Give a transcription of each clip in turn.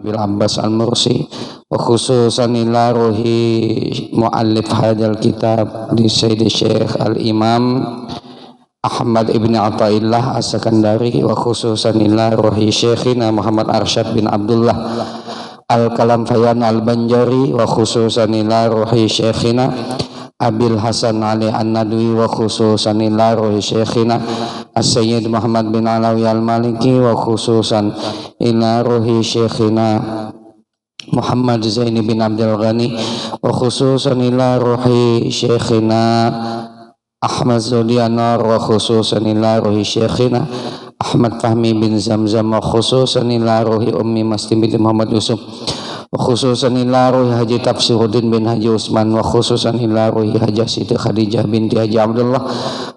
bil Abbas al-Mursi wa khususan ila ruhi muallif hadal kitab di Sayyid Syekh al-Imam Ahmad ibn Athaillah as-Sakandari wa khususan ila ruhi Syekhina Muhammad Arsyad bin Abdullah al-Kalamfayan al-Banjari wa khususan ila ruhi Syekhina Abil Hasan Ali An-Nadwi wa khususan ila ruhi Syekhina As-Sayyid Muhammad bin Alawi Al-Maliki wa khususan ila ruhi Syekhina Muhammad Zaini bin Abdul Ghani wa khususan ila ruhi Syekhina Ahmad Zudianar wa khususan ila ruhi Syekhina Ahmad Fahmi bin Zamzam wa khususan ila ruhi Ummi Mastim bin Muhammad Yusuf wa khususan ila ruhi Haji Tafsiruddin bin Haji Usman wa khususan ila ruhi Haji Siti Khadijah binti Haji Abdullah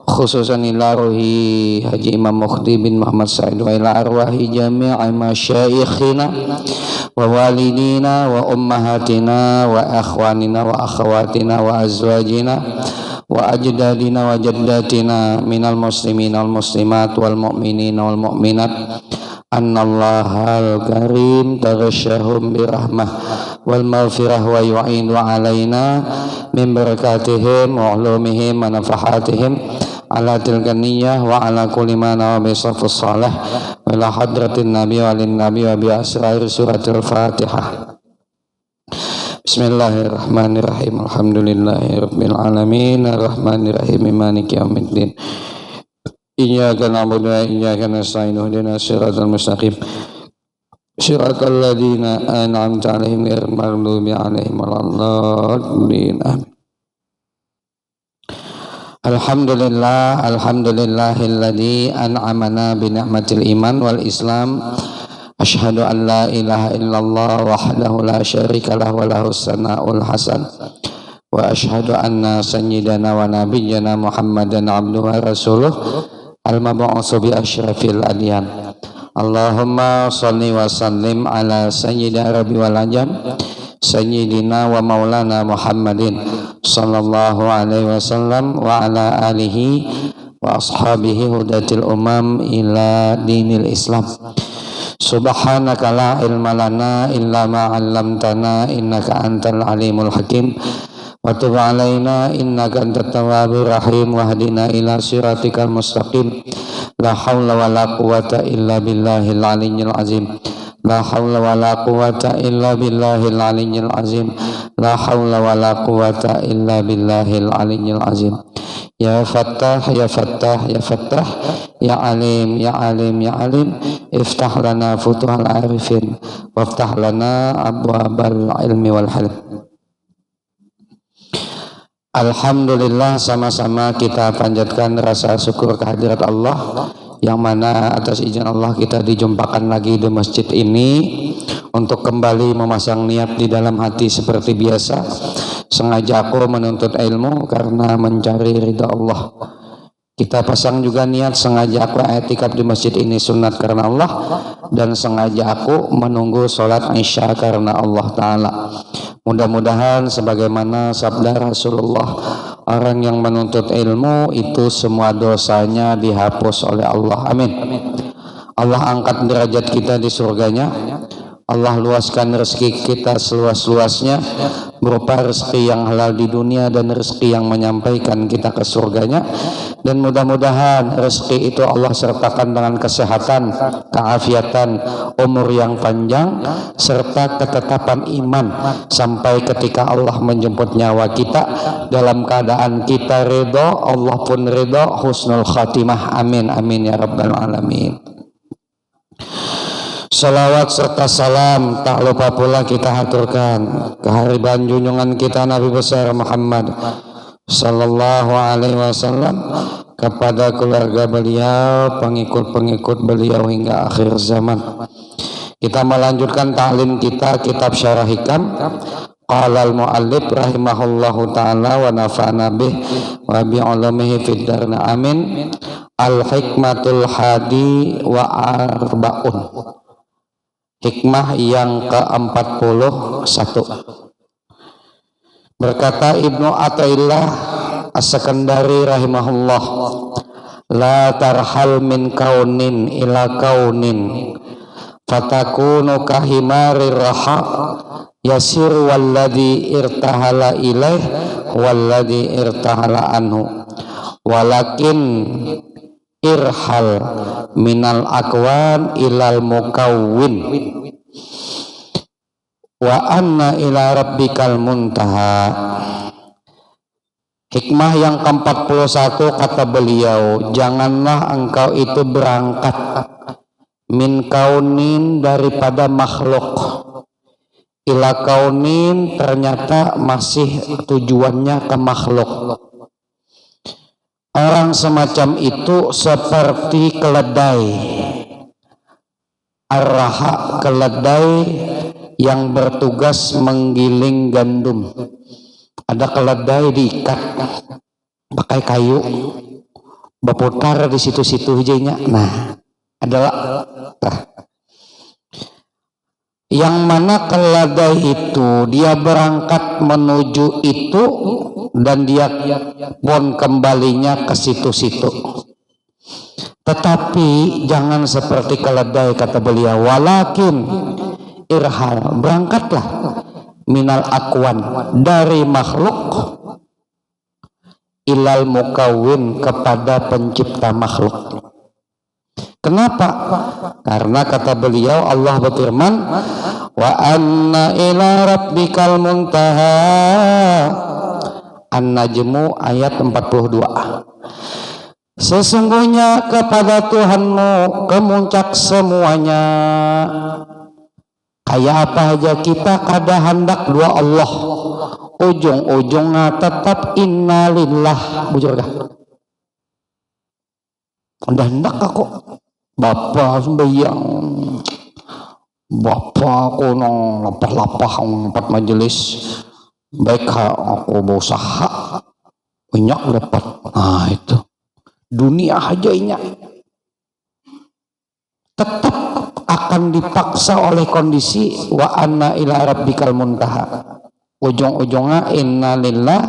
khususan ila ruhi Haji Imam Mukhdi bin Muhammad Sa'id wa ila arwahi jami'i masyayikhina wa walidina wa ummahatina wa akhwanina wa akhawatina wa azwajina wa ajdadina wa jaddatina minal muslimina wal muslimat wal mu'minina wal mu'minat annallahal karim taghashahum birahmah wal maghfirah wa yu'inu alaina min barakatihim wa ulumihim wa nafahatihim ala tilkan niyyah wa ala kulli ma nawa bi safus salah wa ila hadratin nabi wa lin nabi wa bi asrar suratul fatihah. Bismillahirrahmanirrahim. Alhamdulillahirabbil alamin arrahmanirrahim maliki yaumiddin. Iyyaka na'budu wa iyyaka nasta'in ihdinas siratal mustaqim siratal ladzina an'amta 'alaihim ghairil maghdubi 'alaihim waladdallin. Amin. Alhamdulillahilladzi an'amana bi ni'matil iman wal islam. Asyhadu an la ilaha illallah wahdahu la syarika lahu wa lahus sana'ul hasan. Wa asyhadu anna sayyidana wa nabiyyana Muhammadan abduhu wa rasuluh al-mab'utsu bi asyrafil adyan. Allahumma shalli wa sallim ala sayyidina rabbi wal ajam sayyidina wa maulana Muhammadin sallallahu alaihi wasallam wa ala alihi wa ashabihi hudatil umam ila dinil Islam. Subhanaka la ilma lana illa ma 'allamtana innaka antal alimul hakim. Wa tub alaina innaka antat tawwabur rahim wahdina ila siratikal mustaqim. La haula wala quwata illa billahil aliyyil azim. La haula wala quwata illa billahil aliyyil azim. La haula wala quwata illa billahil aliyyil azim. Ya Fattah ya Fattah ya Fattah ya Alim ya Alim ya Alim iftah lana futuhal arifin waftah lana abwabal ilmi wal hilm. Alhamdulillah, sama-sama kita panjatkan rasa syukur kehadirat Allah yang mana atas izin Allah kita dijumpakan lagi di masjid ini untuk kembali memasang niat di dalam hati seperti biasa. Sengaja aku menuntut ilmu karena mencari ridha Allah. Kita pasang juga niat sengaja aku i'tikaf di masjid ini sunat karena Allah, dan sengaja aku menunggu sholat isya karena Allah Ta'ala. Mudah-mudahan sebagaimana sabda Rasulullah, orang yang menuntut ilmu itu semua dosanya dihapus oleh Allah. Amin. Allah angkat derajat kita di surganya. Allah luaskan rezeki kita seluas-luasnya berupa rezeki yang halal di dunia dan rezeki yang menyampaikan kita ke surganya. Dan mudah-mudahan rezeki itu Allah sertakan dengan kesehatan, keafiatan, umur yang panjang, serta ketetapan iman sampai ketika Allah menjemput nyawa kita dalam keadaan kita ridho, Allah pun ridho, husnul khatimah. Amin amin ya rabbal alamin. Salawat serta salam tak lupa pula kita haturkan kehadiran junjungan kita Nabi besar Muhammad sallallahu alaihi wasallam kepada keluarga beliau, pengikut-pengikut beliau hingga akhir zaman. Kita melanjutkan ta'lim kita kitab Syarah Hikam. Qala al-muallif rahimahullahu ta'ala wa nafa'na bih wa bi 'ulumihi fid darna amin. Al-hikmatul hadi wa arba'un. Hikmah yang ke-41. Berkata Ibnu Athaillah As-Sakandari rahimahullah, la tarhal min kaunin ila kaunin fatakunu kahimari raha yasir walladhi irtahala ilaih walladhi irtahala anhu walakin irhal minal akwan ilal mukawwin wa anna ila rabbikal muntaha. Hikmah yang ke-41 kata beliau, janganlah engkau itu berangkat min kaunin daripada makhluk ila kaunin ternyata masih tujuannya ke makhluk. Orang semacam itu seperti keledai arraha, keledai yang bertugas menggiling gandum. Ada keledai diikat pakai kayu berputar di situ-situ hijaunya. Nah, adalah yang mana keledai itu dia berangkat menuju itu dan dia pun kembalinya ke situ-situ. Tetapi jangan seperti keledai kata beliau, walakin irhal, berangkatlah minal akwan dari makhluk ilal mukawwin kepada pencipta makhluk. Kenapa? Karena kata beliau Allah berfirman wa anna ila rabbikal muntaha, An-Najmu ayat 42. Sesungguhnya kepada Tuhanmu kemuncak semuanya. Kayak apa aja kita kada hendak dua Allah, ujung-ujungnya tetap innalillah. Bujur dah. Udah hendak aku bapak sembahyang, bapak aku nong lapah-lapah empat majelis, baik aku berusaha banyak dapat. Nah itu dunia aja ini tetap akan dipaksa oleh kondisi wa anna ila rabbikal muntaha, ujung-ujungnya inna lillah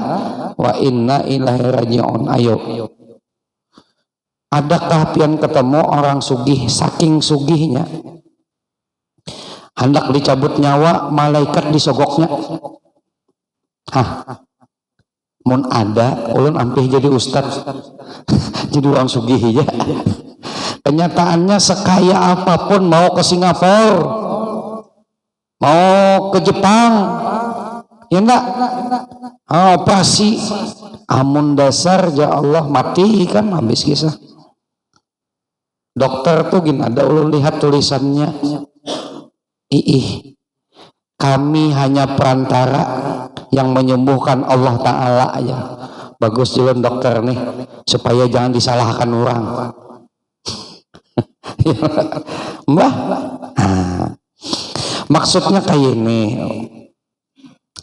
wa inna ilaihi raji'un. Ayo, adakah pian ketemu orang sugih, saking sugihnya hendak dicabut nyawa malaikat disogoknya? Hah, mun ada ulun ampih jadi ustad jadi orang sugih ya. Kenyataannya sekaya apapun, mau ke Singapura, mau ke Jepang, ya enggak, operasi, amun dasar ya Allah mati kan habis kisah. Dokter tuh gini, ada ulun lihat tulisannya, kami hanya perantara yang menyembuhkan Allah Ta'ala aja. Bagus ulun dokter nih, supaya jangan disalahkan orang. Mbah, maksudnya kayak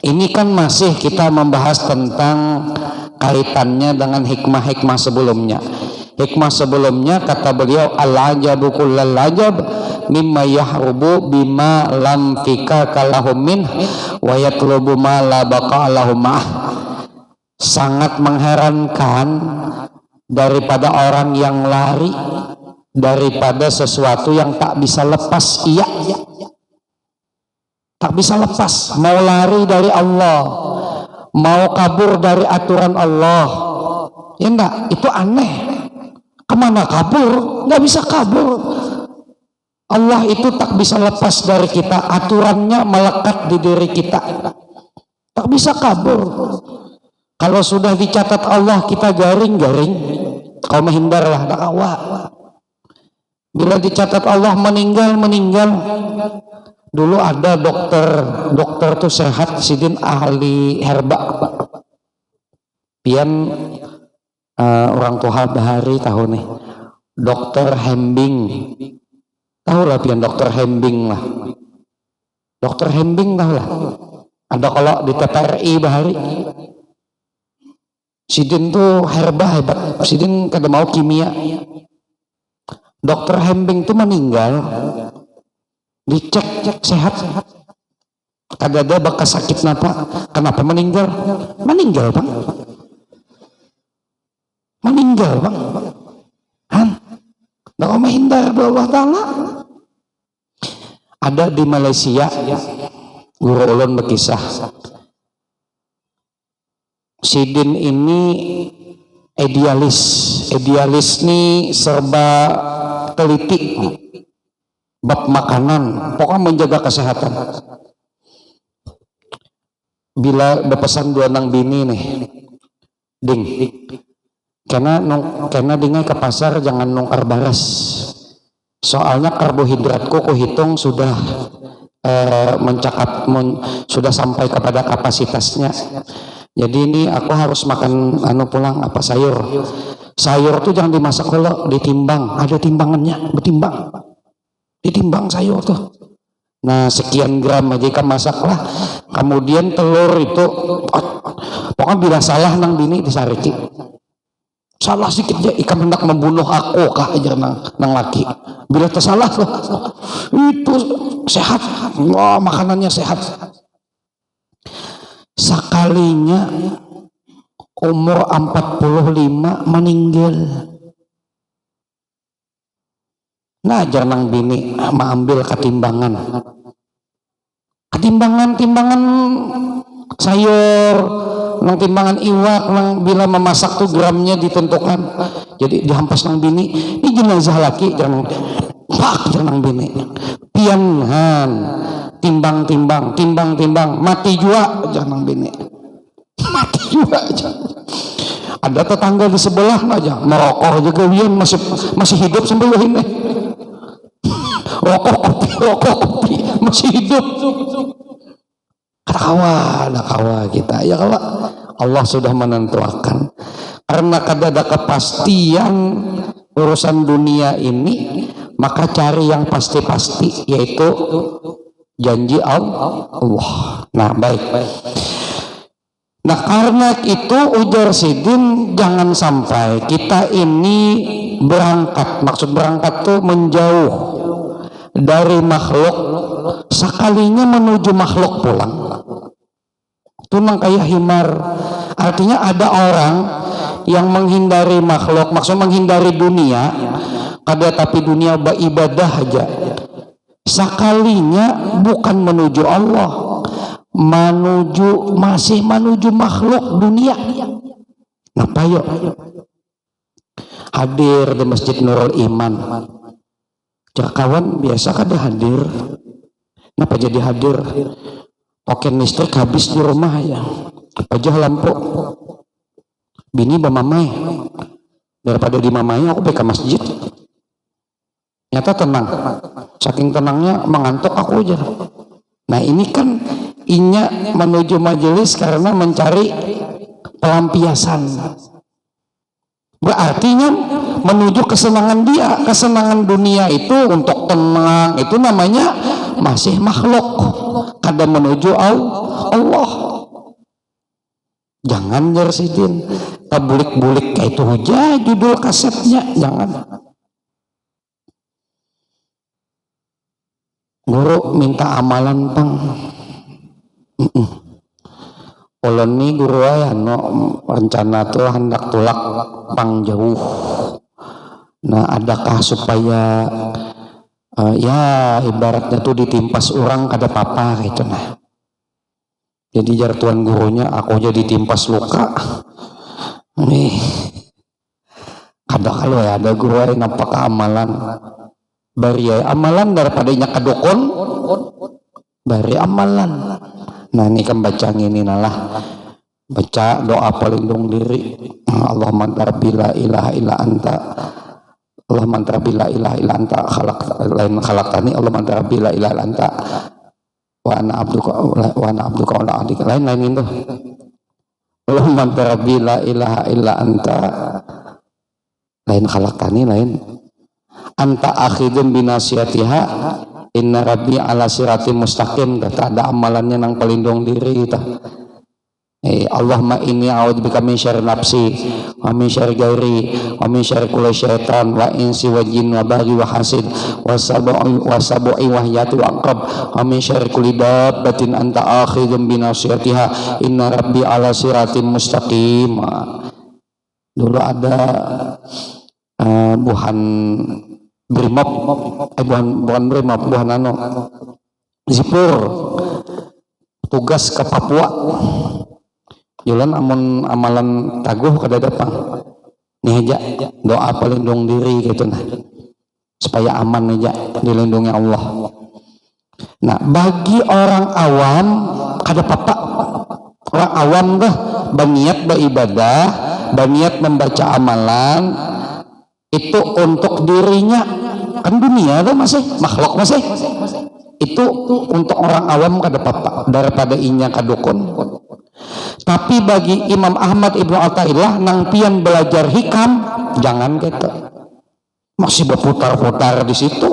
ini kan masih kita membahas tentang kaitannya dengan hikmah-hikmah sebelumnya. Hikmah sebelumnya kata beliau al-ajabu kullal ajab mimma yahrubu bima lam fika kalahum min wa yatlubu ma la baqa lahum ma'ah. Sangat mengherankan daripada orang yang lari daripada sesuatu yang tak bisa lepas. Iya, tak bisa lepas. Mau lari dari Allah, mau kabur dari aturan Allah, ya enggak, itu aneh. Kemana kabur? Nggak bisa kabur. Allah itu tak bisa lepas dari kita, aturannya melekat di diri kita, tak bisa kabur. Kalau sudah dicatat Allah kita garing-garing, kau menghindarlah dakwah. Bila dicatat Allah meninggal. Dulu ada dokter tuh sehat sidin ahli herba pian orang tua bahari tahu nih dokter Hembing, tahu lah pian dokter Hembing lah, dokter Hembing tahu lah, ada kalau di TPRI bahari sidin tuh herba hebat, sidin kada mau kimia. Dokter Hembing tuh meninggal, dicek sehat, kagak ada bekas sakit napa. Kenapa meninggal? Meninggal bang, Han, nggak mau menghindar dari Allah Taala. Ada di Malaysia, guru ulun berkisah, Sidin ini idealis nih serba teliti bab makanan, pokoknya menjaga kesehatan. Bila berpesan dua nang bini nih, ding, karena dingai ke pasar jangan nungkar baras, soalnya karbohidratku kuhitung sudah sudah sampai kepada kapasitasnya. Jadi ini aku harus makan pulang apa sayur tuh jangan dimasak kalau ditimbang, ada timbangannya, ditimbang sayur tuh. Nah sekian gram aja kan masak lah. Kemudian telur itu pokoknya bila salah nang bini disariki, salah sedikit aja ikan hendak membunuh aku kah aja nang laki. Bila tersalah tuh itu sehat, wah makanannya sehat. Sekalinya umur 45 meninggal. Nah jangan bini mengambil ketimbangan sayur, nang timbangan iwak, nang bila memasak tuh gramnya ditentukan. Jadi dihampas nang bini, ini jenazah laki jangan bini. Pianhan timbang mati juga jangan bini. Mati juga aja. Ada tetangga di sebelah aja merokok juga wian masih hidup sambil ini. Rokok kopi masih hidup. Ada kawa kita ya kawa. Allah sudah menentukan. Karena ada kepastian urusan dunia ini, maka cari yang pasti-pasti, yaitu janji Allah. Nah baik. Nah karena itu ujar Sidin, jangan sampai kita ini berangkat, maksud berangkat tuh menjauh dari makhluk, sekalinya menuju makhluk pulang. Itu nang kayak himar. Artinya ada orang yang menghindari makhluk, maksud menghindari dunia, tapi dunia beribadah aja. Sekalinya bukan menuju Allah, masih menuju makhluk dunia. Nah payo hadir di Masjid Nurul Iman. Kawan biasa kada hadir. Kenapa jadi hadir? Token listrik habis di rumah ya. Aja lampu. Bini bamamai. Daripada di mamai aku ke masjid. Nyata tenang. Saking tenangnya mengantuk aku aja. Nah ini kan inya menuju majelis karena mencari pelampiasan. Berartinya menuju kesenangan dia. Kesenangan dunia itu untuk tenang, itu namanya masih makhluk. Kadang menuju Allah. Jangan Jarsidin tabulik-bulik kayak itu aja judul kasetnya, jangan. Guru minta amalan pang. Ulun nih guru aya rencana tuh hendak tulak pang jauh. Nah adakah supaya ya ibaratnya tuh ditimpas orang kada apa-apa gitu nah. Jadi jar tuan gurunya aku jadi timpas luka. Nih kada kalau ya ada guru yang nampak amalan. Bari amalan daripada nya kadukun. Bari amalan. Nah ini kan baca ini nalah, baca doa pelindung diri. Allahumma rabbi la ilaha illa anta, Allahumma rabbi la ilaha illa anta khalaqtani, Allahumma rabbi la ilaha illa anta wa ana abduka wa la adik. Lain itu. Allahumma rabbi la ilaha illa anta, lain khalaqtani, lain anta akhidun binasiyatiha inna rabbi ala siratim mustaqim. Tak ada amalannya nang pelindung diri kita. Allahumma inni a'udzubika min syarri nafsi wa min syarri ghairi wa min syarri kulli syaitan wa insi wa jin wa baghi wa hasid wa sab'i wa hiyati wa aqrab wa min syarri kulli dabbatin anta akhidun binasiyatiha inna rabbi ala siratim mustaqim. Dulu ada buhan Brimob, bukan Brimob, buhan Zipur tugas ke Papua jalan amun amalan taguh kada datang nih aja doa pelindung diri gitu nah supaya aman aja dilindungi Allah. Nah bagi orang awam kada apa-apa, orang awam dah berniat beribadah, berniat membaca amalan itu untuk dirinya, kan dunia tuh masih makhluk masih itu untuk orang awam kada apa-apa daripada inya kadukun. Tapi bagi Imam Ahmad Ibnu Athaillah nang pian belajar hikam jangan gitu, masih berputar-putar di situ,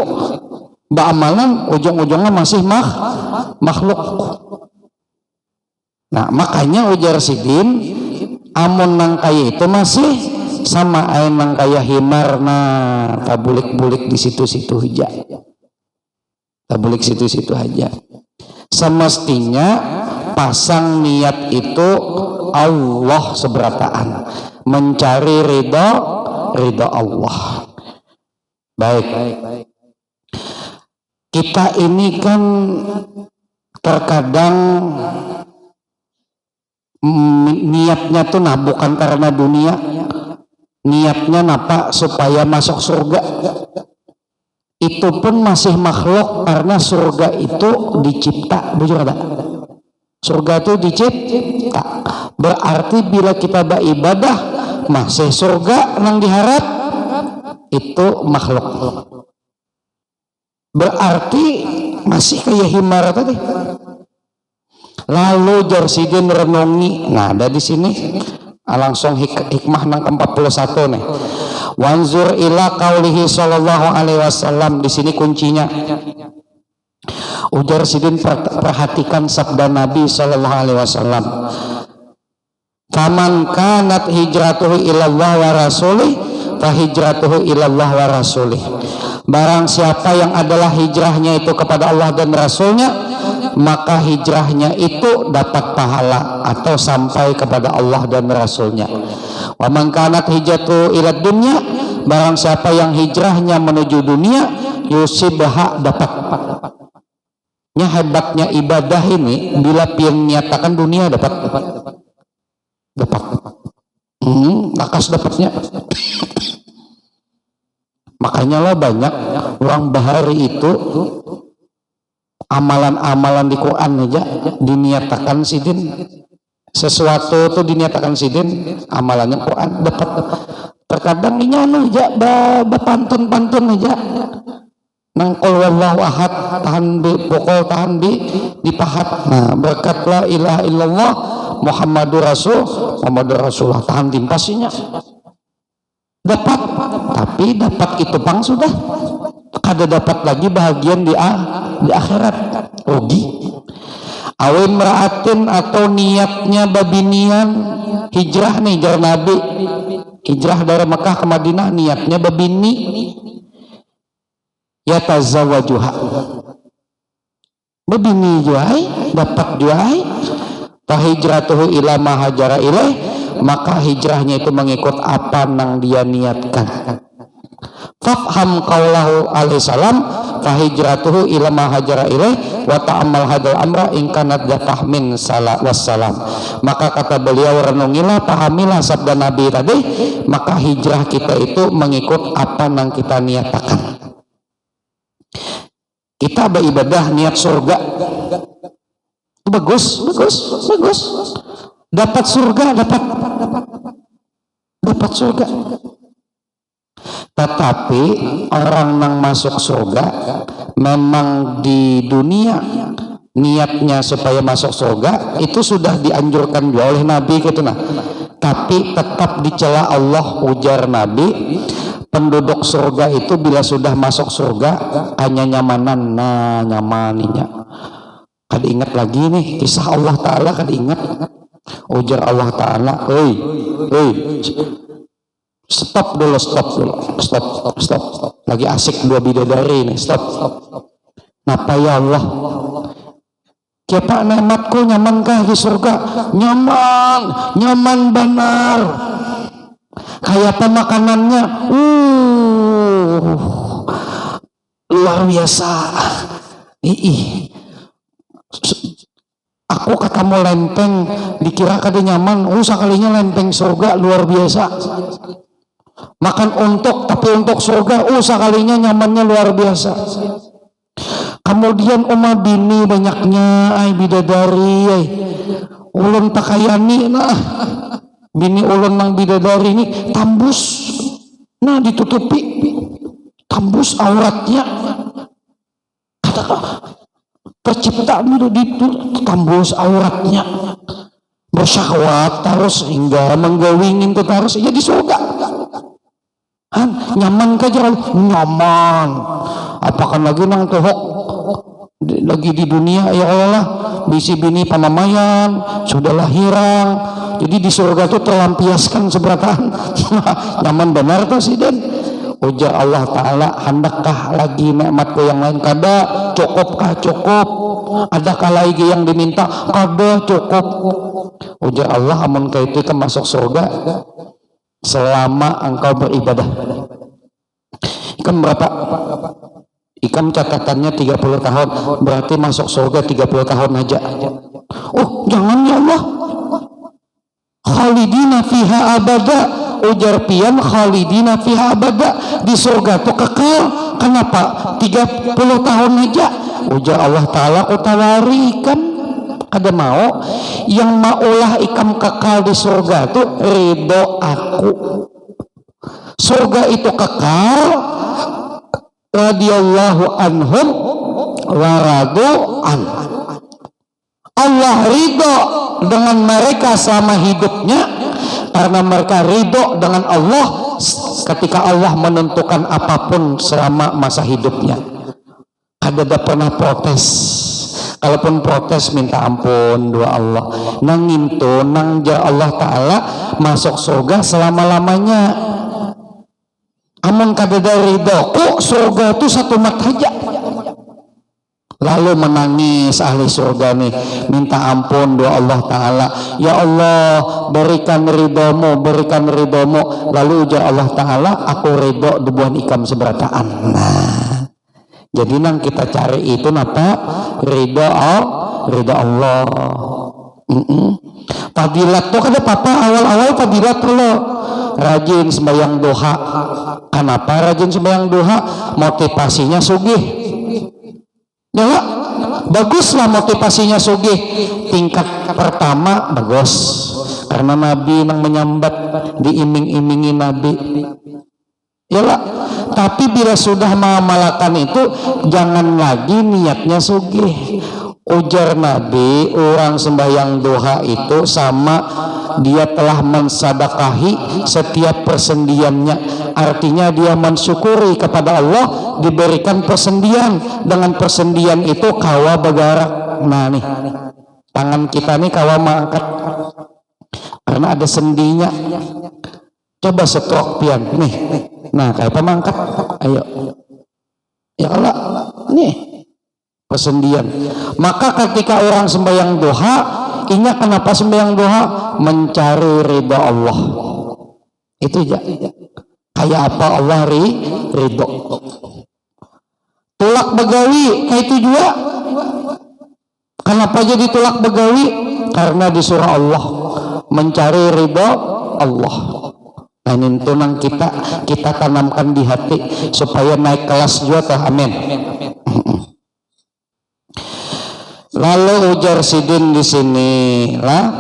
amalan ujung-ujungnya masih makhluk. Nah makanya ujar Sidin amun nang kaya itu masih sama ain nang kaya himar, nah tabulik-bulik di situ-situ aja, tabulik situ-situ aja. Semestinya pasang niat itu Allah seberataan, mencari ridha Allah. Baik, kita ini kan terkadang niatnya tuh nah bukan karena dunia, niatnya napa supaya masuk surga. Itu pun masih makhluk karena surga itu dicipta, bujur ada. Surga itu dicipta, berarti bila kita beribadah masih surga nang diharap itu makhluk, berarti masih kayak himar tadi. Lalu Jarsidin renungi, nah ada di sini langsung hikmah nang ke-41 nih. Wanzur ila qaulihi sallallahu alaihi wasallam, di sini kuncinya. Ujar Sidin perhatikan sabda Nabi sallallahu alaihi wasallam. Faman kanat hijratuhu ilallah wa rasulih fa hijratuhu ilallah wa rasulih. Barang siapa yang adalah hijrahnya itu kepada Allah dan Rasulnya, maka hijrahnya itu dapat pahala atau sampai kepada Allah dan Rasulnya. Wa man kanat hijratuhu ilad dunya, barang siapa yang hijrahnya menuju dunia, yusibha dapat. Hebatnya ibadah ini bila pian nyatakan dunia dapat lakas dapatnya. Makanya lah banyak orang bahari itu amalan-amalan di Quran aja diniatakan sidin, sesuatu itu diniatakan sidin amalannya Quran dapat. Terkadang ini anu aja pantun-pantun aja nang qul wallahu ahad tahan di pokol tahan di pahat. Nah berkat la ilaha illallah Muhammadur Rasulullah tahan timpasinya dapat. Tapi dapat itu pang sudah kada dapat lagi bahagian di akhirat, rugi. Awin meraatin atau niatnya babinian hijrah nih jar Nabi, hijrah dari Mekah ke Madinah niatnya babini ya tazawajuha, babini juai dapat juai tahijratuhu ila ma hajara ilaih, maka hijrahnya itu mengikut apa nang dia niatkan. Fafham qaulahu alaihi salam tahijratuhu ila ma hajara ilaih wa ta'ammal hadal amra in kanat datahmin wassalam. Maka kata beliau renungilah, pahamilah sabda Nabi tadi, maka hijrah kita itu mengikut apa nang kita niatakan. Kita beribadah niat surga, bagus, dapat surga, dapat surga. Tetapi orang yang masuk surga memang di dunia niatnya supaya masuk surga itu sudah dianjurkan juga oleh Nabi gitu nah. Tapi tetap dicela Allah, ujar Nabi, penduduk surga itu bila sudah masuk surga hanya nyamanan, nah nyamaninya. Kada ingat lagi nih kisah Allah Ta'ala, kada ingat. Ujar Allah Ta'ala, oi stop dulu, lagi asik dua bidadari nih, stop. Napa ya Allah, kiapa nikmatku nyamankah di surga? Nyaman benar. Kayak apa makanannya? Luar biasa. aku ketemu lempeng dikira kada nyaman, sakalinya lempeng surga luar biasa. Makan untuk tapi untuk surga, sakalinya nyamannya luar biasa. Kemudian bini banyaknya, bidadari, ulun takayani, nah bini ulun nang bidadari ini tambus, nah ditutupi, tambus auratnya, katakan terciptaan itu tambus auratnya, bersyahwat terus hingga menggawingin itu terus jadi surga. Nyaman kaja, nyaman. Apakah lagi nang tuhok lagi di dunia, ya Allah, bisi bini panamayan sudah lahiran, jadi di surga itu terlampiaskan seberataan. Nyaman benar tuh sih Den. Ujar Allah Ta'ala, hendakkah lagi nikmatku yang lain? Kada. Cukupkah? Cukup. Adakah lagi yang diminta? Kada. Cukup. Ujar Allah, amun kaitu ke masuk surga selama engkau beribadah. Ikam berapa? Ikam catatannya 30 tahun, berarti masuk surga 30 tahun aja. Jangan ya Allah. Khalidina fiha abada. Ujar pian khalidina fiha abada, di surga tuh kekal. Kenapa? 30 tahun aja. Ujar Allah Ta'ala, utawari ikam ada mau yang maulah ikam kekal di surga tuh ridho aku. Surga itu kekal, radhiyallahu anhum wa radu'an. Allah ridho dengan mereka selama hidupnya, karena mereka ridho dengan Allah ketika Allah menentukan apapun selama masa hidupnya. Ada pernah protes? Kalaupun protes minta ampun doa Allah. Nang itu nang Allah Ta'ala masuk surga selama-lamanya. Amun kadada ridho, surga itu satu mat aja. Lalu menangis ahli surga nih, minta ampun doa Allah Ta'ala, ya Allah berikan ridhomu, berikan ridhomu. Lalu ujar Allah Ta'ala, aku ridho debuan ikam seberataan. Nah, jadi nang kita cari itu napa? Ridho Allah. Fadilat tuh kada papa awal-awal fadilat lo. Rajin sembahyang duha. Kenapa rajin sembahyang duha? Motivasinya sugih. Ya, baguslah motivasinya sugih. Tingkat pertama bagus, karena Nabi yang menyambat, diiming-imingi Nabi. Ya lah. Tapi bila sudah mengamalkan itu, jangan lagi niatnya sugih. Ujar Nabi, orang sembahyang duha itu sama dia telah mensadakahi setiap persendiannya. Artinya dia mensyukuri kepada Allah diberikan persendian. Dengan persendian itu kawa bergerak. Nah nih, tangan kita nih kawa mengangkat karena ada sendinya. Coba setrok pian nih. Nah kayak pemangkat, ayo. Ya Allah, nih persendian. Maka ketika orang sembahyang duha, ingat kenapa sembahyang duha? Mencari ridha Allah. Itu aja. Kayak apa Allah ridho. Tulak begawi kayak itu juga. Kenapa jadi tulak begawi? Karena disuruh Allah mencari ridho Allah. Nah ini tunang kita tanamkan di hati supaya naik kelas juga. Amin. Lalu ujar sidin di sini lah,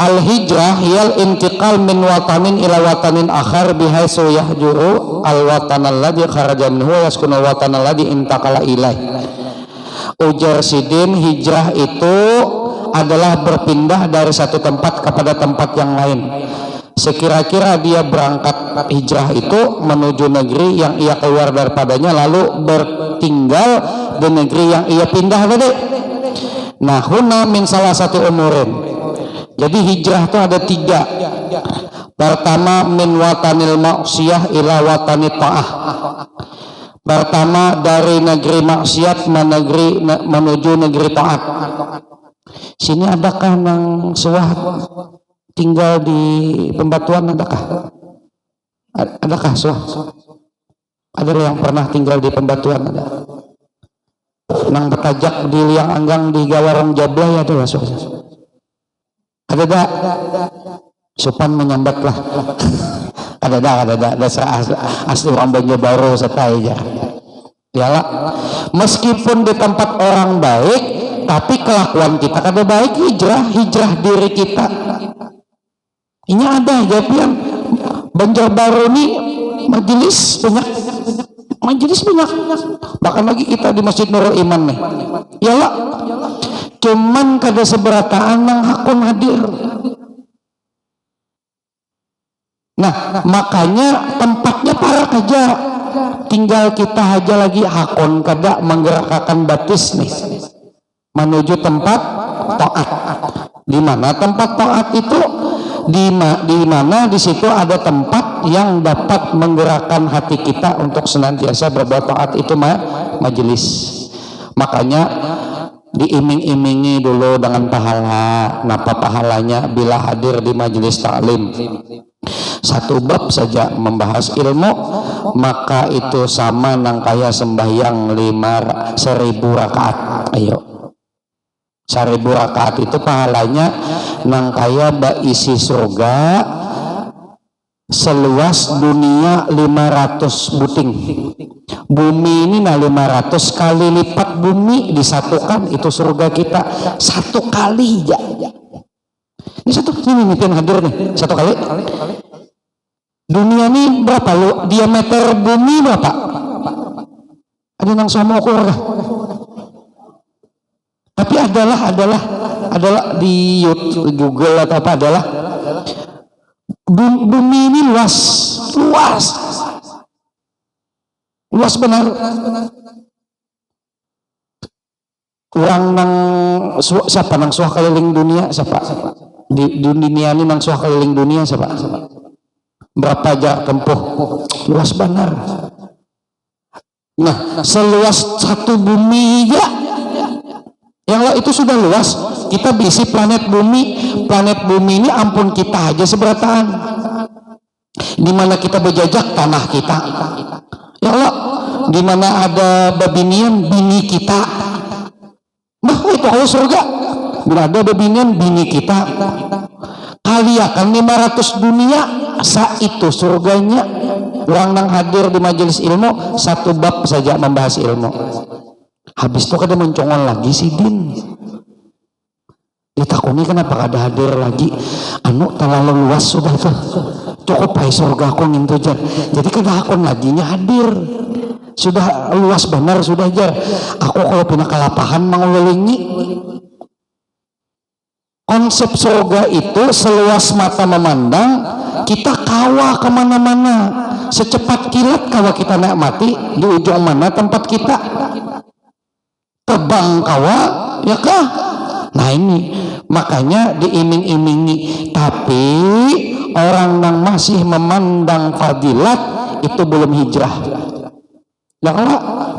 al-hijrah yal intiqal min watanin ila watanin akhar bihaisu yahjuru al-watan alladhi kharaja minhu yaskunu watan alladhi intaqala ilaih. Ujar sidin, hijrah itu adalah berpindah dari satu tempat kepada tempat yang lain. Sekira-kira dia berangkat hijrah itu menuju negeri yang ia keluar daripadanya, lalu bertinggal di negeri yang ia pindah tadi. Nah, huna min salah satu umurin. Jadi hijrah itu ada 3. Pertama, min watanil maksiyah ila watanit ta'ah. Pertama, dari negeri maksiat menuju negeri taat. Sini adakah nang suah tinggal di Pembatuan? Adakah suah? Ada yang pernah tinggal di Pembatuan? Ada? nang betajak di liang anggang di gawarong jablay ada lah ada dah supan menyambat lah ada dasar asli orang Banjarbaru setai aja yalah meskipun di tempat orang baik tapi kelakuan kita kada baik hijrah diri kita ini ada japian Banjarbaru ini majelis banyak bahkan lagi kita di Masjid Nurul Iman nih yalah cuman kada seberataan nang hakun hadir. Nah makanya tempatnya parah aja tinggal kita aja lagi hakun kada menggerakkan batis nih menuju tempat taat. Di mana tempat taat itu di mana di situ ada tempat yang dapat menggerakkan hati kita untuk senantiasa berbuat taat itu majelis. Makanya diiming-imingi dulu dengan pahala. Napa pahalanya? Bila hadir di majelis taklim satu bab saja membahas ilmu, maka itu sama nang kaya sembahyang 1000 rakaat. Ayo 1000 rakaat itu pahalanya nang kaya isi surga seluas dunia 500 buting. Bumi ini 500 kali lipat bumi disatukan itu surga kita satu kali ya. Ini satu ini yang hadir nih satu kali. Dunia ini berapa lu diameter bumi berapa? Ada nang sama ukur kah? Tapi adalah di YouTube, Google atau apa adalah bumi ini luas benar. Orang nang siapa nang suah keliling dunia siapa? Di dunia ini nang suah keliling dunia siapa? Berapa jarak tempuh? Luas benar. Nah, seluas satu bumi ya. Yang lo itu sudah luas. Kita bisi planet bumi ini ampun kita aja seberataan. Di mana kita berjajak tanah kita. Ya Allah, di mana ada babinian bini kita. Bah itu kalau surga. Bila ada babinian bini kita. Kali akan 500 dunia sa itu surganya. Orang nang hadir di majelis ilmu satu bab saja membahas ilmu. Habis itu kada mencongol lagi si Din. Ditakuni kenapa kada hadir lagi? Anu terlalu luas sudah tuh. Cukup hai surga aku ngintu jar. Jadi kada hakun lagi nya hadir. Sudah luas benar sudah jar. Aku kalau pindah kalapahan mengulingi. Konsep surga itu seluas mata memandang, kita kawah kemana-mana, secepat kilat kawah kita nikmati di ujung mana tempat kita terbang kawah ya kah? Nah ini makanya diiming-imingi, tapi orang yang masih memandang fadilat itu belum hijrah. Ya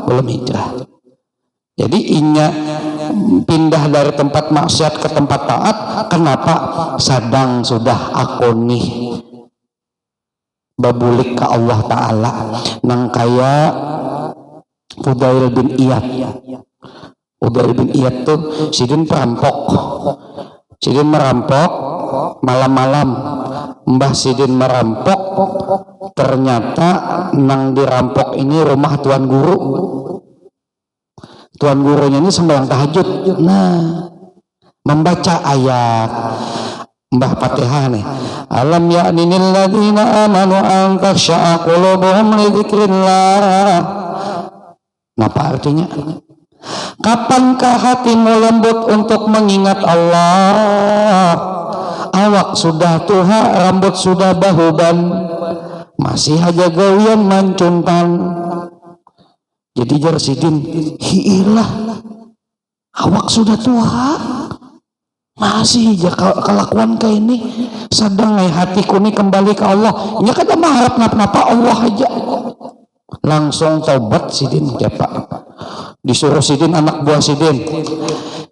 belum hijrah. Jadi inya pindah dari tempat maksiat ke tempat taat. Kenapa? Sadang sudah akuni babulik ke Allah Ta'ala nang kaya Fudail bin Iyad. Fudail bin Iyad tuh sidin perampok. Sidin merampok malam-malam. Mbah sidin merampok, ternyata nang dirampok ini rumah tuan guru. Tuan gurunya ini sembahyang tahajud. Nah, membaca ayat Mbah Fatihah nih. Alam ya'ninil ladzina amanu an takhsha'a qulubuhum li dzikrillah. Apa artinya? Kapankah hatimu lembut untuk mengingat Allah? Awak sudah tuha, rambut sudah bahuban, masih aja gawian mancuntan. Jadi jar sidin, hiilah, awak sudah tua, masih aja kelakuan kayak ini. Sadang hatiku ini kembali ke Allah. Ini kan mengharap napa Allah aja. Langsung taubat sidin siapa? Disuruh sidin anak buah sidin.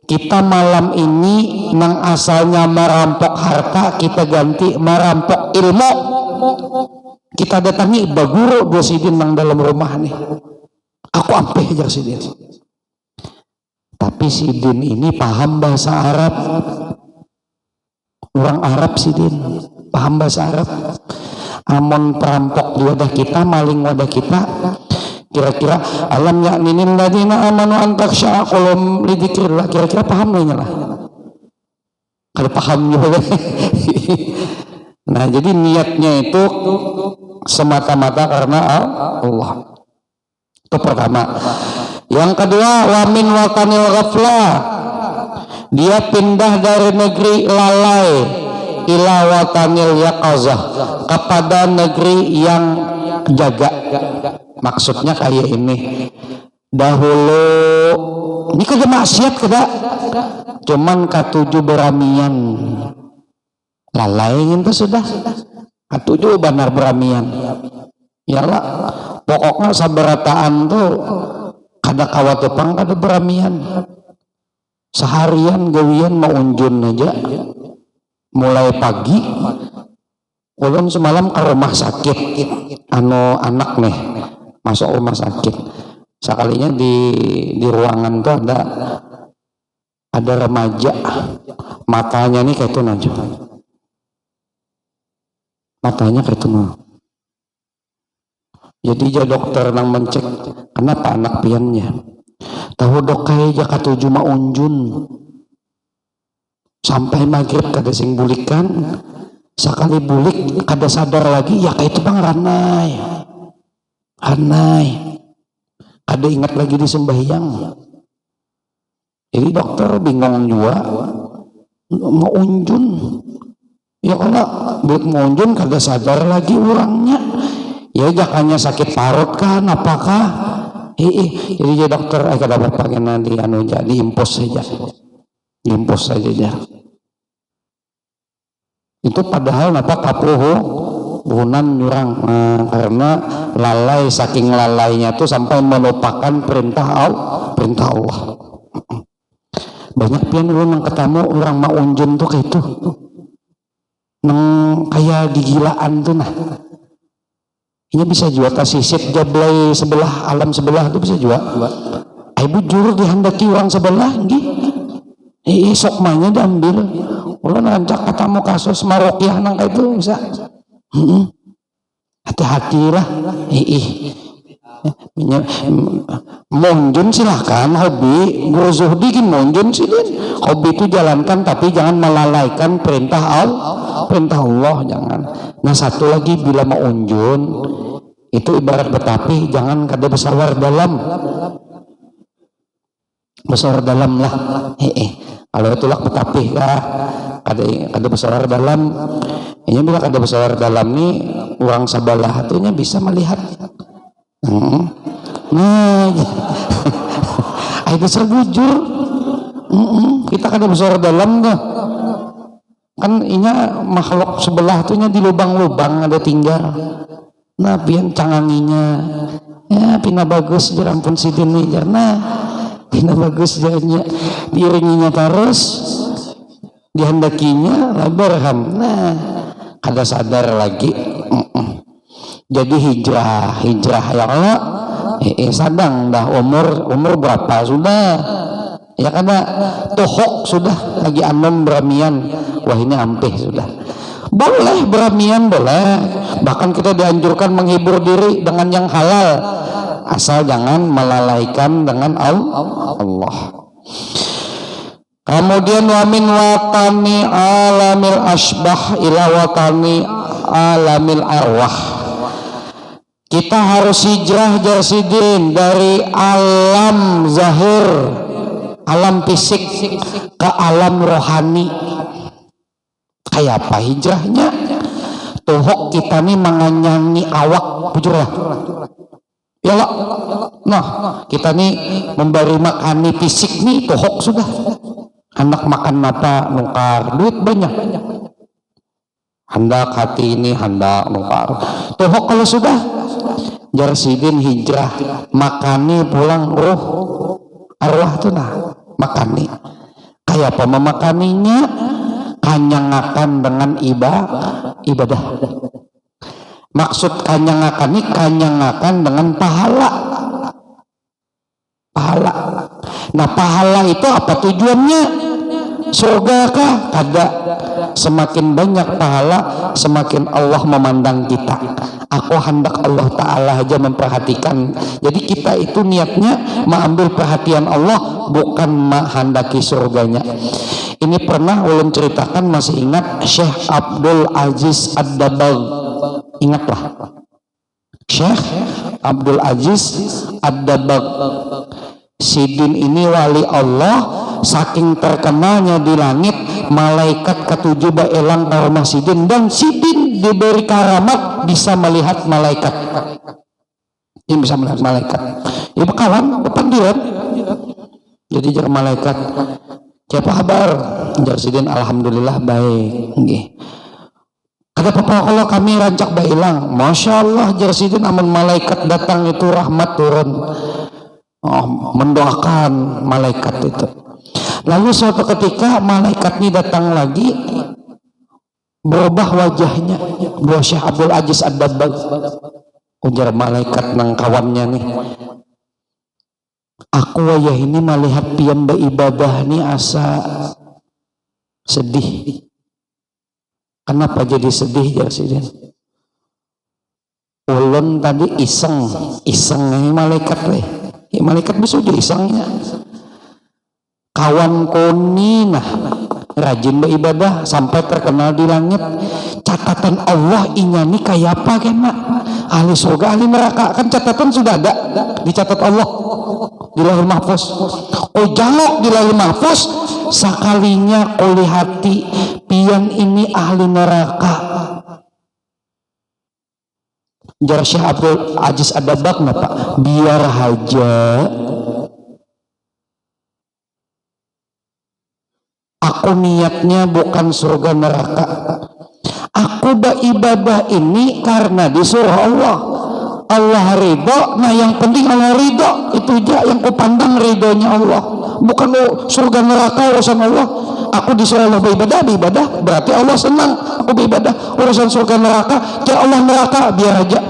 Kita malam ini nang asalnya merampok harta, kita ganti merampok ilmu. Kita datangi baguru dua sidin nang dalam rumah nih. Aku ampe aja sidin. Tapi si Din ini paham bahasa Arab, orang Arab si Din paham bahasa Arab. Amon perampok di wadah kita, maling wadah kita, kira-kira alam yakninin ladina amanu antaksya'a qulum lidzikrillah, kira-kira paham lah lah. Kalau paham juga. Nah, jadi niatnya itu semata-mata karena Allah. Itu pertama. Yang kedua, wamin watanil ghaflah, dia pindah dari negeri lalai ila watanil yaqazah, kepada negeri yang jaga. Maksudnya kayak ini, dahulu ini kagak maksiat kagak, cuman katuju beramian lalai itu sudah, katuju benar beramian. Yalah, pokoknya sabarataan tuh kada kawatupang kada beramian. Seharian gawian mau unjun aja, mulai pagi ulun semalam ke rumah sakit, anak nih masuk rumah sakit. Sekalinya di ruangan tuh ada remaja, matanya nih kayak itu aja, matanya kayak itu. Jadi dia dokter nang mencek kenapa anak piannya. Tahu dok kayak jaka tujuh ma unjun sampai maghrib kada sing bulikan, sekali bulik kada sadar lagi ya kayak itu bang ranai kada ingat lagi di sembahyang. Jadi dokter bingung juga mau unjun ya, kalau bulik mau unjun kada sadar lagi orangnya. Ya jakanya sakit parut kan apakah jadi ya dokter kada apa-apa nanti diimpus saja ya. Itu padahal napa kapuhu buhunan nyurang, karena lalai, saking lalainya tuh sampai melupakan perintah Allah. Banyak pian ulun yang ketemu orang mau unjun tuh kayak itu nang kayak digilaan tuh. Nah ini bisa jual sisit jablay sebelah alam sebelah itu bisa jual. Ibu juru dihendaki orang sebelah nggih. Sokmanya diambil. Ulah rancak katamu kasus marokiah nang kayak itu bisa. Hati-hatilah. Monjun silahkan hobi. Guru Zuhdi kan monjun silin. Hobi itu jalankan tapi jangan melalaikan perintah Allah jangan. Nah satu lagi, bila mau unjun itu ibarat betapi, jangan kada besar dalam lah. Kalau itulah betapi lah kada besar dalam. Ini bila kada besar dalam nih orang sebelah atunya bisa melihat. Nah, ayo besar bujur. Kita kada besar dalam tuh. Kan inya makhluk sebelah tuhnya di lubang-lubang ada tinggal. Nah pian canganginya ya pina bagus jerampun sidin nih jarna pina bagus jarnya diiringinya terus dihendakinya labarham. Nah kada sadar lagi. Jadi hijrah ya Allah. Sadang dah umur berapa sudah ya, karena tohok sudah lagi anom beramian. Wah ini ampih sudah. Boleh beramian boleh, bahkan kita dianjurkan menghibur diri dengan yang halal, asal jangan melalaikan dengan Allah. Kemudian wamin watani alamil asbah ila watani alamil arwah, kita harus hijrah jarsidin dari alam zahir, alam fisik ke alam rohani. Kayak apa hijrahnya? Tuhok kita nih menganyangi awak bujur lah. Ya lah. Nah, kita nih memberi makani fisik nih tuhok sudah. Anak makan apa nukar, duit banyak. Hendak hati ini hendak nukar. Tuhok kalau sudah jarsidin hijrah, makani pulang ruh arwah tuh nah, makani. Kayak apa memakaninya? Kanyangakan dengan ibadah. Maksud kanyangakan ini kanyangakan dengan pahala. Nah pahala itu apa tujuannya? Surga kah? Kada. Semakin banyak pahala, semakin Allah memandang kita. Aku hendak Allah Ta'ala aja memperhatikan. Jadi kita itu niatnya mengambil perhatian Allah, bukan menghendaki surganya. Ini pernah ulun ceritakan, masih ingat Syekh Abdul Aziz Ad-Dabbagh. Ingatlah Syekh Abdul Aziz Ad-Dabbagh. Sidin ini wali Allah, saking terkenalnya di langit, malaikat ketujuh baelang ke rumah Sidin, dan Sidin diberi karamat bisa melihat malaikat. Dia bisa melihat malaikat. Ya bekawan depan dia. Jadi jar malaikat, siapa kabar? Jar Sidin, alhamdulillah baik. Nggih. Kata papa kalau kami rancak baelang. Masya Allah, jar Sidin, amun malaikat datang itu rahmat turun. Mendoakan malaikat itu. Lalu suatu ketika malaikat ini datang lagi, berubah wajahnya. Dua Syekh Abdul Aziz Ad-Dabbagh. Ujar malaikat nang kawannya nih, aku wajah ini melihat pian beribadah nih asa sedih. Kenapa jadi sedih ya Sidin? Ulun tadi iseng ini malaikat deh. Ya, malaikat bisa jadi isengnya. Kawan koni nah rajin beribadah sampai terkenal di langit. Catatan Allah inyani kayak apa kena? Ahli surga, ahli neraka, kan catatan sudah ada dicatat Allah di Lauhul Mahfuz. Oh jangok di Lauhul Mahfuz, sekalinya oleh hati pian ini ahli neraka. Jar Syekh Abdul Aziz Ad-Dabbagh napa? Biar aja aku niatnya bukan surga neraka. Aku beribadah ini karena disuruh Allah. Allah ridho, nah yang penting Allah ridho. Itu aja yang kupandang, ridhonya Allah. Bukan surga neraka urusan Allah. Aku disuruh Allah beribadah, berarti Allah senang aku beribadah. Urusan surga neraka, ya Allah neraka, biar aja.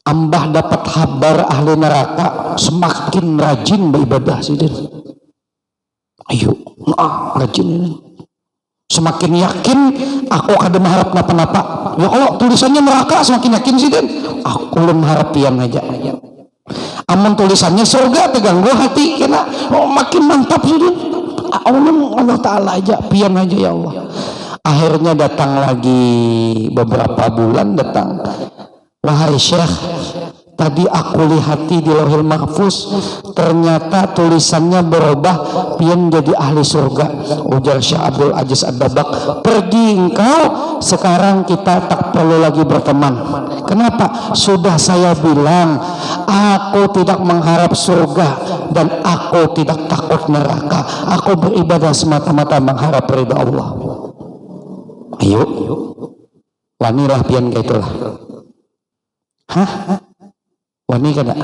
Ambah dapat kabar ahli neraka, semakin rajin beribadah Sidin. Ayo, rajin ini. Semakin yakin aku kada mengharap napa-napa. Ya kalau tulisannya neraka semakin yakin Sidin. Aku mengharap pian aja. Amun tulisannya surga terganggu hati kena. Oh makin mantap Sidin. Allah Ta'ala aja, pian aja ya Allah. Akhirnya datang lagi beberapa bulan datang. Wahai Syekh, tadi aku lihati di Lauhul Mahfuz, ternyata tulisannya berubah, pian jadi ahli surga. Ujar Syekh Abdul Aziz Ad-Dabbagh, pergi engkau, sekarang kita tak perlu lagi berteman. Kenapa? Sudah saya bilang, aku tidak mengharap surga dan aku tidak takut neraka. Aku beribadah semata-mata mengharap ridha Allah. Ayo, wanilah pian kayak itulah. Hah? Wani kada?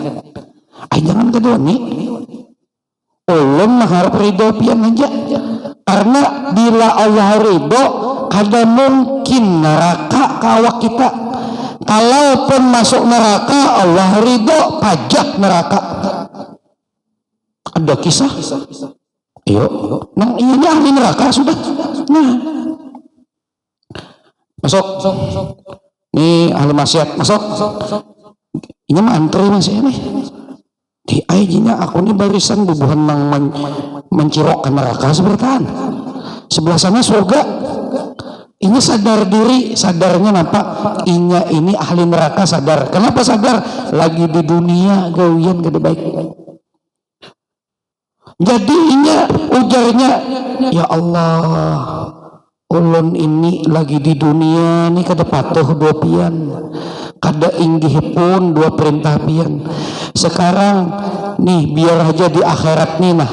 Ay jangan kada wani. Ulun mengharap ridho pian aja. Karena bila Allah ridho, kada mungkin neraka kawak kita. Kalaupun masuk neraka, Allah ridho, pajak neraka. Ada kisah. Ayo, nang ini ahli neraka sudah. Nah, masuk. Nih ahli maksiat masuk. Ini mah antri masih ini. Di aijinya aku ini barisan bubuhan nang mencirok ke neraka sebertaan. Sebelah sana surga. Ini sadar diri, sadarnya napa? Inya ini ahli neraka sadar. Kenapa sadar? Lagi di dunia gawian gede baik. Jadi inya ujarnya, ya Allah, ulun ini lagi di dunia nih kada patuh dua pian, kada inggih pun dua perintah pian. Sekarang nih biar aja di akhirat nih nah,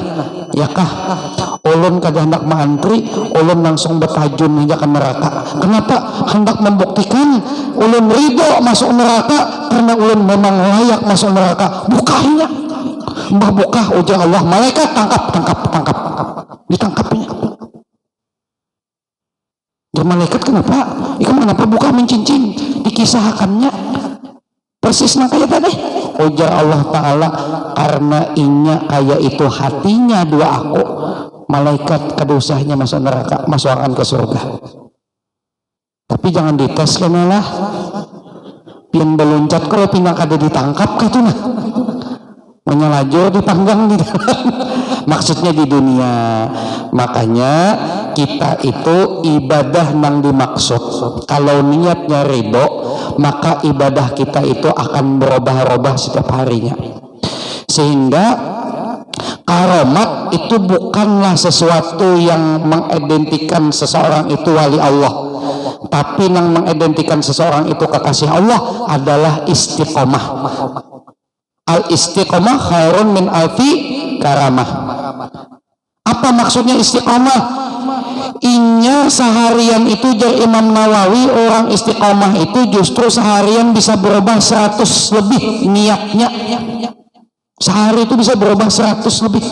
ya kah? Ulun kada hendak mantri, ulun langsung bertajun hingga ke neraka. Kenapa? Hendak membuktikan ulun ridho masuk neraka karena ulun memang layak masuk neraka. Bukanya, mbah buka ujar Allah, malaikat tangkap, ditangkapnya. Dan malaikat kenapa? Ikan kenapa buka mencincin? Dikisahkannya persis nah kayak tadi. ujar Allah Ta'ala, karena inya kayak itu hatinya dua aku, malaikat kadusahnya masuk neraka, masukkan ke surga. Tapi jangan dites karena lah pian beluncat kalau pindah kada ditangkap kah tuh nah menyelajur dipanggang di dalam maksudnya di dunia. Makanya kita itu ibadah nang dimaksud kalau niatnya ridho, maka ibadah kita itu akan berubah-ubah setiap harinya. Sehingga karomat itu bukanlah sesuatu yang mengidentikan seseorang itu wali Allah, tapi yang mengidentikan seseorang itu kekasih Allah adalah istiqomah. Al istiqomah khairun min alfi karamah. Apa maksudnya istiqomah? Inya seharian itu jar Imam Nawawi, orang istiqomah itu justru seharian bisa berubah 100 lebih niatnya. Sehari itu bisa berubah 100 lebih.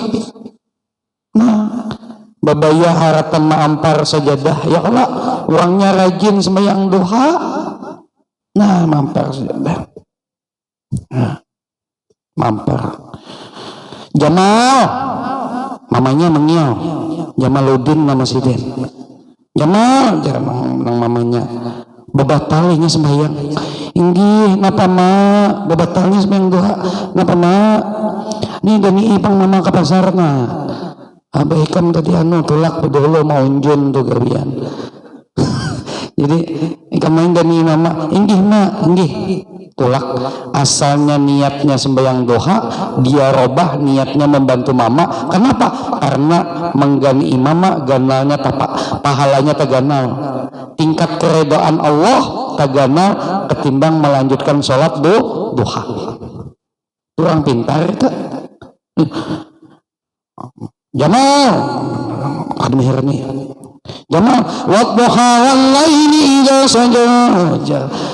Nah, babaya haratan maampar sajadah ya Allah, orangnya rajin sembahyang duha. Nah, mampar sajadah. Nah, mampar. Jamal, mamanya mengiau. Jamaludin nama Sidin. Jamal, nang mamanya. Bebatalnya sembahyang. Inggih, napa mak? Bebatalnya sembahyang duha. Napa mak? Nih dani ipang mama ke pasarna. Abaikan tadi tulak bedolo mau unjun tuh gawian. Jadi kamain dani mama, inggih mak, inggih. Tulak asalnya niatnya sembahyang doha, dia robah niatnya membantu mama. Kenapa? Karena menggani mama ganalnya tapak, pahalanya taganal. Tingkat keredaan Allah taganal ketimbang melanjutkan sholat duha. Kurang pintar itu. Jamal, ada mihir nih. Jamal, wadduha wallaili idza saja.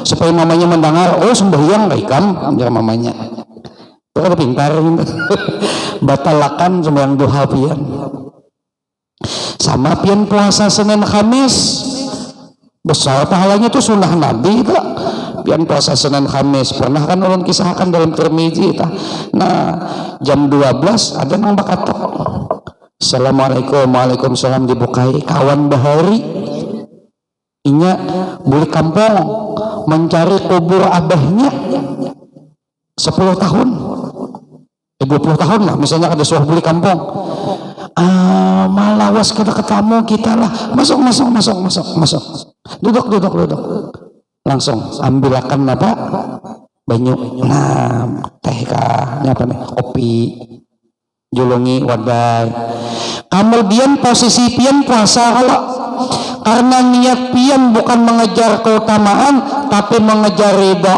Supaya mamanya mendengar, oh sembahyang baikam, jangan mamanya. Itu kan pintar. Batalakan sembahyang duha pian. Sama pian puasa Senin Kamis. Besar pahalanya tuh sunnah Nabi itu. Pian puasa Senin Kamis pernah kan ulun kisahkan dalam Tirmidzi itu. Nah, jam 12 ada nang bakatok. Assalamualaikum, waalaikumsalam dibukai kawan bahari inya buli kampung mencari kubur abahnya 10 tahun 20 tahun lah misalnya ada suah buli kampung malawas kita ketemu kita lah masuk duduk langsung ambilakan apa banyu nah teh kah apa nih kopi julungi wadai. Kemudian posisi pian puasa kalau karena niat pian bukan mengejar keutamaan tapi mengejar ridha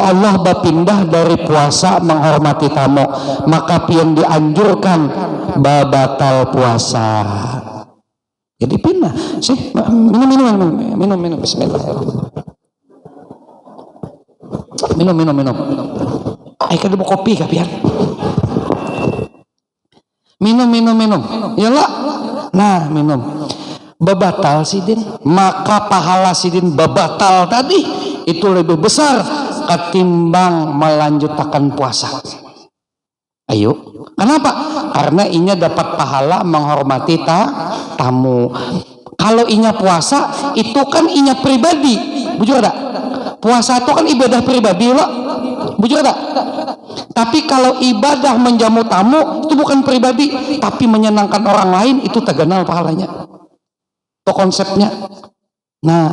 Allah berpindah dari puasa menghormati tamu, maka pian dianjurkan batal puasa. Jadi pindah sih minum bismillahirrahmanirrahim. Minum. Ai kada mau kopi kah pian? Minum yalah. Nah, minum bebatal sidin, maka pahala sidin bebatal tadi itu lebih besar ketimbang melanjutkan puasa. Ayo, kenapa? Karena inya dapat pahala menghormati tamu. Kalau inya puasa itu kan inya pribadi, bujur ada. Puasa itu kan ibadah pribadi loh, bujur ada. Tapi kalau ibadah menjamu tamu itu bukan pribadi, tapi menyenangkan orang lain, itu taganal pahalanya. Itu konsepnya. Nah,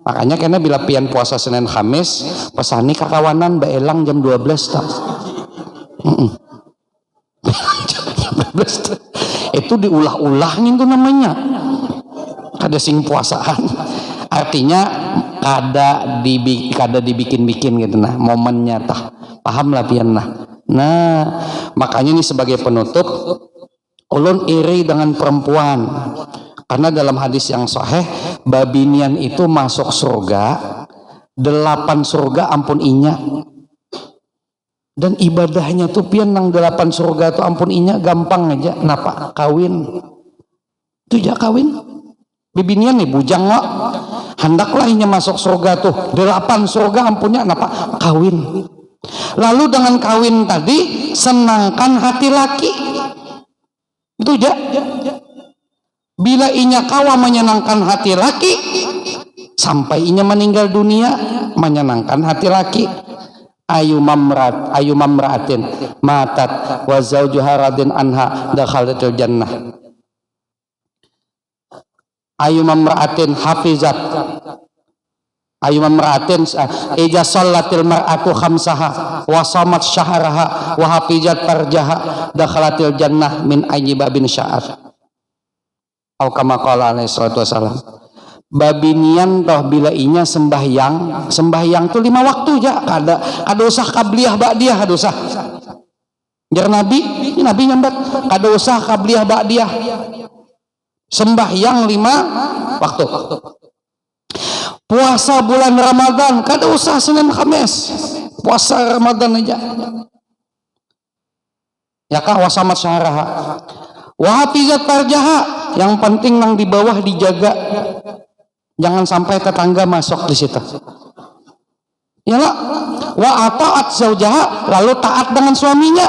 makanya karena bila pian puasa Senin Kamis, pesani kakawanan baelang jam 12 tak. Itu diulah-ulahnya itu namanya. Ada sing puasaan. Artinya kada dibikin-bikin gitu nah, momennya tah. Paham lah pian nah. Nah, makanya ini sebagai penutup, ulun iri dengan perempuan. Karena dalam hadis yang sahih, babinian itu masuk surga, 8 surga ampun inya. Dan ibadahnya tuh pian nang 8 surga tuh ampun inya gampang aja. Napa? Kawin. Tuh ya kawin. Bibinian nih bujang lo. Hendaklah inya masuk surga tuh 8 surga ampunnya napa? Kawin. Lalu dengan kawin tadi senangkan hati laki. Itu aja. Bila inya kawa menyenangkan hati laki, sampai inya meninggal dunia menyenangkan hati laki. Ayu mamraatin matat wa zawjuha radin anha dakhalatul jannah. Ayu mamraatin hafizat, ayu mamraatin ija sallatil mar'atu khamsaha wa samat syahraha wa hafizat farjaha dakhalatil jannah min ayyi babin sya'at. Au kama qala alaihi salatu wasalam. Babinian toh bila inya sembahyang tuh 5 waktu aja, kada usah qabliyah ba'diyah, kada usah. Jar Nabi nyambat kada usah qabliyah ba'diyah. Sembahyang 5 waktu. Puasa bulan Ramadan kada usah Senin Kamis, puasa Ramadan aja. Ya kah wasamat syahraha. Wa hafizat farjaha, yang penting nang di bawah dijaga. Jangan sampai tetangga masuk di situ. Ya lah. Wa ata'at zaujaha, lalu taat dengan suaminya.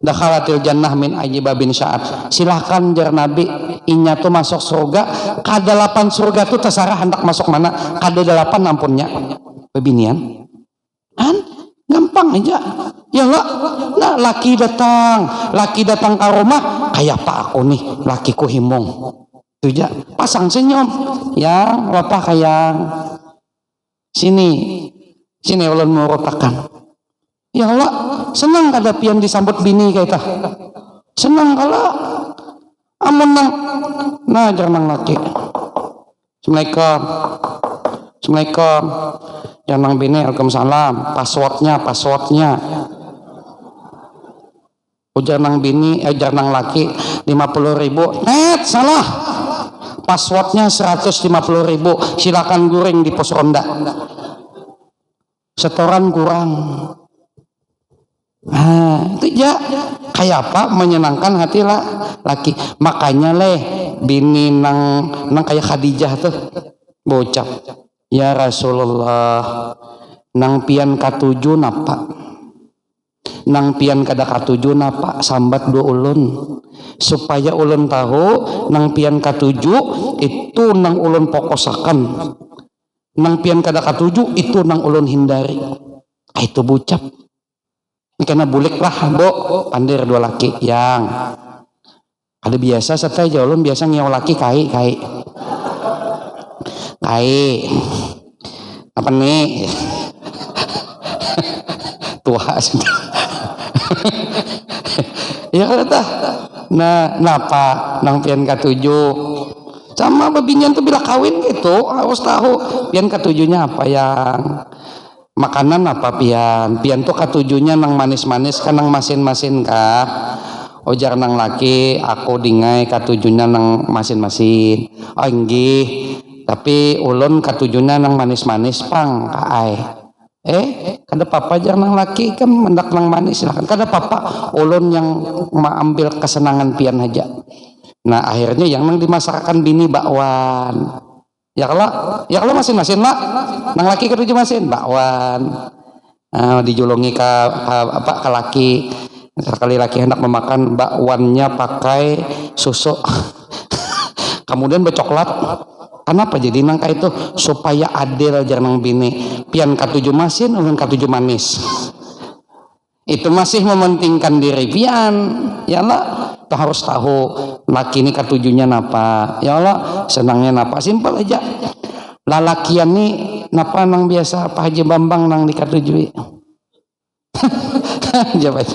Dakhalatil jannah min ayyi babin sya'at. Silahkan jar Nabi, inya tuh masuk surga, kadalapan surga tuh terserah hendak masuk mana, kadalapan ampunnya. Bebinian. Kan gampang aja. Ya lah. Nah, laki datang ke rumah, kayak apa aku nih, lakiku himung. Tuja pasang senyum, yang bapak kayak sini ulun mau rotakan. Ya Allah, senang kada pian disambut bini kaita, senang kala amun nah jangan laki. Assalamualaikum jangan bini, waalaikumsalam. Passwordnya ujar nang bini, ujar nang laki 50.000 net salah. Passwordnya 150.000, silakan goreng di pos ronda. Setoran kurang. Nah, itu ya kayak apa menyenangkan hati laki. Makanya bini nang kayak Khadijah tuh bocap. Ya Rasulullah, nang pian katuju napa? Nang pian kada katuju napa? Sambat dua ulun. Supaya ulun tahu nang pian katuju itu nang ulun pokosakan, nang pian kada katuju itu nang ulun hindari. Itu bucap karena bulik lah bo pandir dua laki yang ada biasa setai aja ulun biasa ngew laki kai apa nih tua sudah. Ya kata nah napa nang pian katuju sama babinian tuh bila kawin gitu harus tahu pian katujunya apa, yang makanan apa pian tuh katujunya nang manis-manis kan nang masin-masin kah, ojar nang laki aku dingai katujunya nang masin-masin. Oh inggih, tapi ulun katujunya nang manis-manis pang kaai. Kada papa jangan nang laki kan mendak nang manis silahkan, kada papa ulun yang mengambil kesenangan pian aja. Nah akhirnya yang nang dimasakkan bini bakwan. Ya kalau masin-masin lah nang laki ketujuh masin bakwan. Dijulungi ke laki. Sekali laki hendak memakan bakwannya pakai susu. Kemudian becoklat. Kenapa jadi nangka itu supaya adil jangan bini pian katuju masin ulun katuju manis, itu masih mementingkan diri pian. Ya Allah, kita harus tahu laki ini katujunya napa, ya Allah senangnya napa, simpel aja. Lalakian nih napa nang biasa Pak Haji Bambang nang dikatujui jawab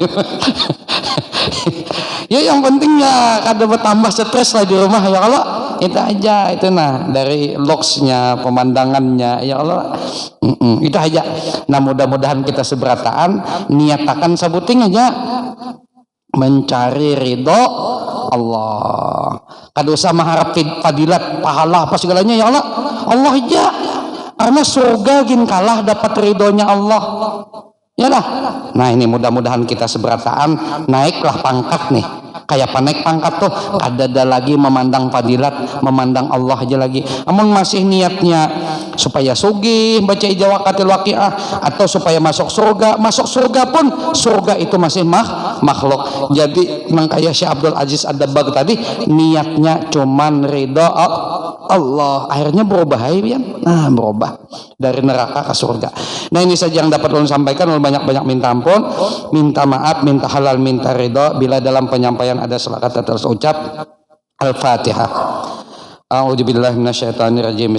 ya yang pentingnya kada bertambah stres lah di rumah ya Allah, itu aja itu nah dari looks-nya pemandangannya ya Allah itu aja. Nah mudah-mudahan kita seberataan niatakan sabuting aja mencari ridho Allah, kada usah mengharap fadilat pahala apa segalanya ya Allah, Allah aja karena surga gin kalah dapat ridhonya Allah. Ya lah. Nah ini mudah-mudahan kita seberataan naiklah pangkat nih kayak naik pangkat tuh ada lagi memandang fadilat, memandang Allah aja lagi. Amun masih niatnya supaya sugih baca ijawakatil waqiah atau supaya masuk surga pun surga itu masih makhluk. Jadi kayak Syekh Abdul Aziz Ad-Dabbagh tadi niatnya cuman ridha Allah, akhirnya berubah ya. Nah, berubah dari neraka ke surga. Nah, ini saja yang dapat ulun sampaikan. Ulun banyak-banyak minta ampun, minta maaf, minta halal, minta ridha. Bila dalam penyampaian ada salah kata terucap, Al-Fatihah. A'udzubillahi minasyaitonirrajim.